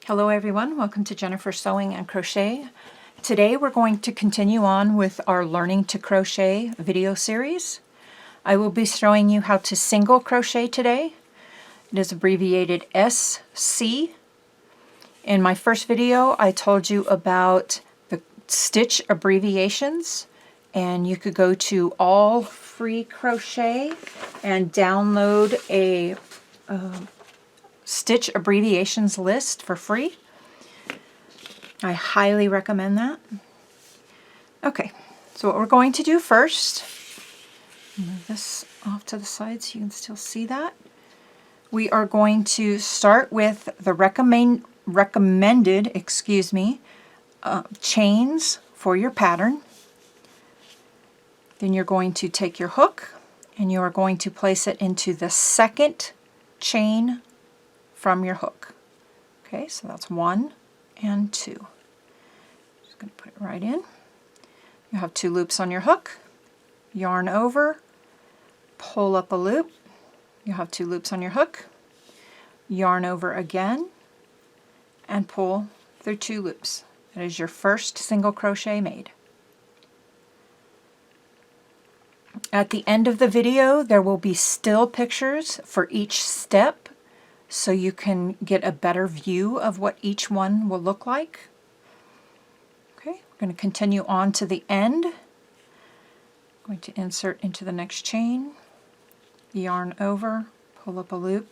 Hello everyone, welcome to Jennifer Sewing and Crochet. Today we're going to continue on with our Learning to Crochet video series. I will be showing you how to single crochet today. It is abbreviated SC. In my first video I told you about the stitch abbreviations, and you could go to All Free Crochet and download a stitch abbreviations list for free. I highly recommend that. Okay, so what we're going to do first, move this off to the side so you can still see that. We are going to start with the recommended chains for your pattern. Then you're going to take your hook and you are going to place it into the second chain from your hook. Okay, so that's 1 and 2. Just going to put it right in. You have 2 loops on your hook, yarn over, pull up a loop. You have 2 loops on your hook, yarn over again, and pull through 2 loops. That is your first single crochet made. At the end of the video, there will be still pictures for each step, so you can get a better view of what each one will look like. Okay, we're going to continue on to the end. I'm going to insert into the next chain, yarn over, pull up a loop,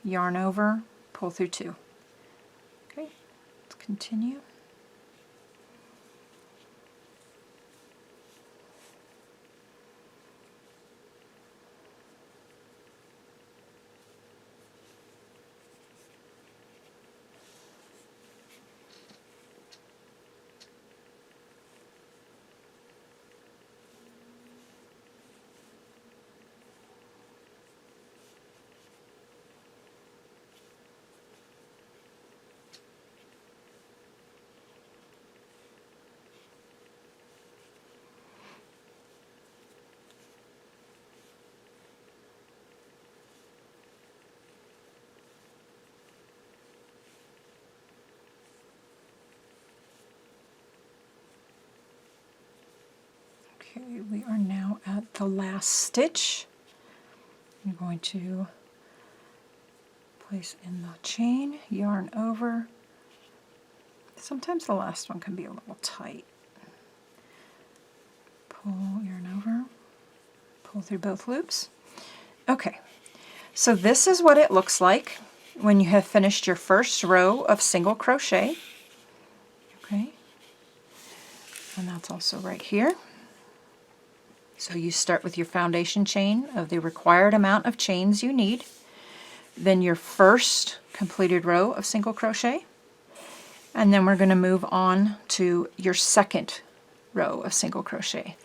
yarn over, pull through 2. Okay, let's continue. Okay, we are now at the last stitch. I'm going to place in the chain, yarn over. Sometimes the last one can be a little tight. Pull, yarn over, pull through both loops. Okay, so this is what it looks like when you have finished your first row of single crochet. Okay, and that's also right here. So you start with your foundation chain of the required amount of chains you need, then your first completed row of single crochet, and then we're going to move on to your second row of single crochet.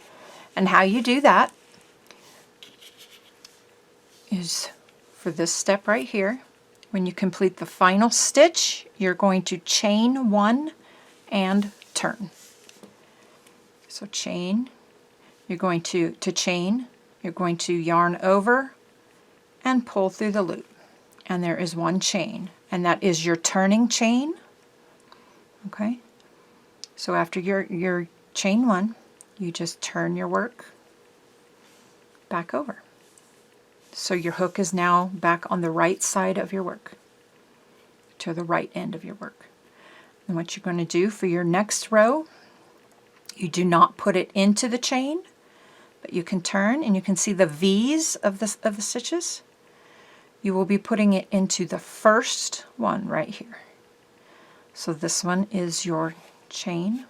And how you do that is for this step right here. When you complete the final stitch, you're going to chain 1 and turn. So chain, you're going to chain, you're going to yarn over and pull through the loop. And there is 1 chain, and that is your turning chain. Okay, so after your chain 1, you just turn your work back over. So your hook is now back on the right side of your work, to the right end of your work. And what you're going to do for your next row, you do not put it into the chain, but you can turn and you can see the V's of the stitches. You will be putting it into the first one right here. So this one is your chain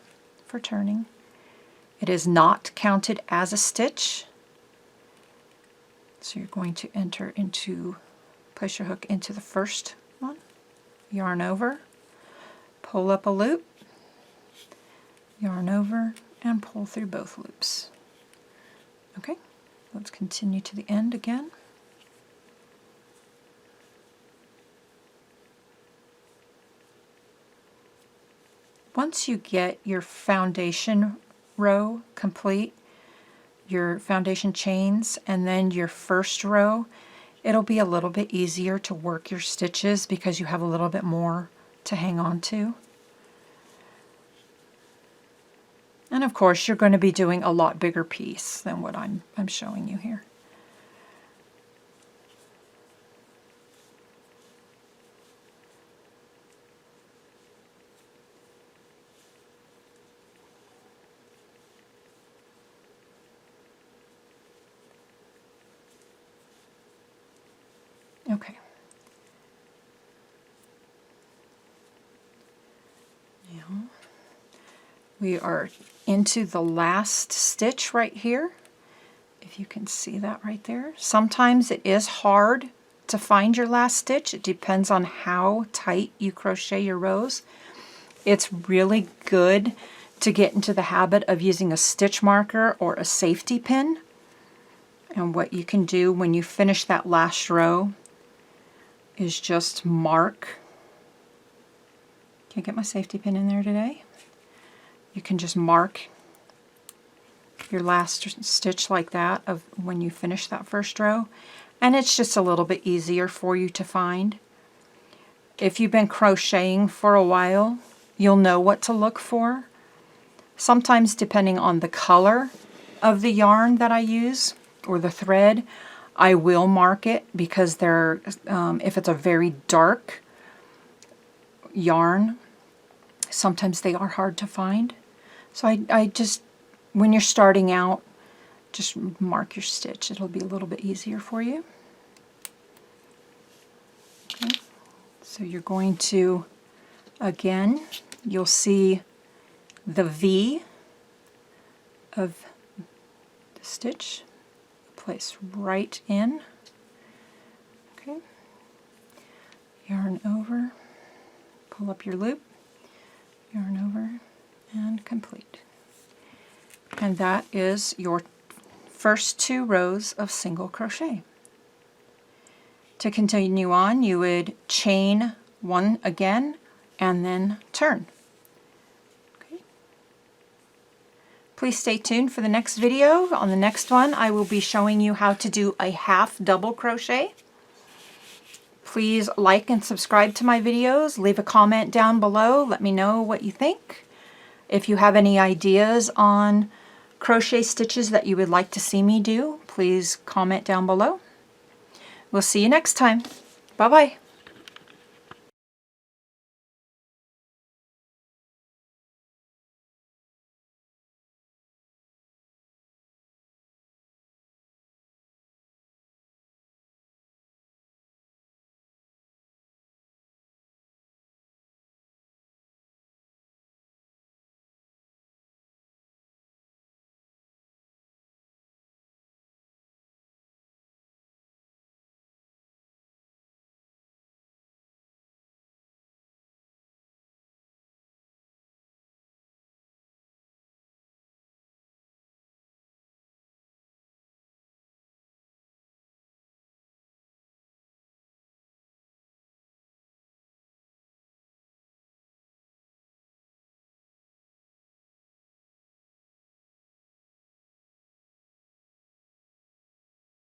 for turning. It is not counted as a stitch. So you're going to place your hook into the first one, yarn over, pull up a loop, yarn over, and pull through both loops. Okay, let's continue to the end again. Once you get your foundation row complete, your foundation chains, and then your first row, it'll be a little bit easier to work your stitches because you have a little bit more to hang on to. And of course, you're going to be doing a lot bigger piece than what I'm showing you here. Okay. Now we are into the last stitch right here. If you can see that right there. Sometimes it is hard to find your last stitch. It depends on how tight you crochet your rows. It's really good to get into the habit of using a stitch marker or a safety pin. And what you can do when you finish that last row is just mark. Can't get my safety pin in there today. You can just mark your last stitch like that of when you finish that first row, and it's just a little bit easier for you to find. If you've been crocheting for a while, you'll know what to look for. Sometimes, depending on the color of the yarn that I use or the thread, I will mark it, because they're if it's a very dark yarn, sometimes they are hard to find. So I just, when you're starting out, just mark your stitch. It'll be a little bit easier for you. Okay. So you're going to, again, you'll see the V of the stitch. Place right in. Okay. Yarn over, pull up your loop, yarn over, and complete. And that is your first 2 rows of single crochet. To continue on, you would chain 1 again and then turn. Okay. Please stay tuned for the next video. On the next one, I will be showing you how to do a half double crochet. Please like and subscribe to my videos. Leave a comment down below. Let me know what you think. If you have any ideas on crochet stitches that you would like to see me do, please comment down below. We'll see you next time. Bye-bye.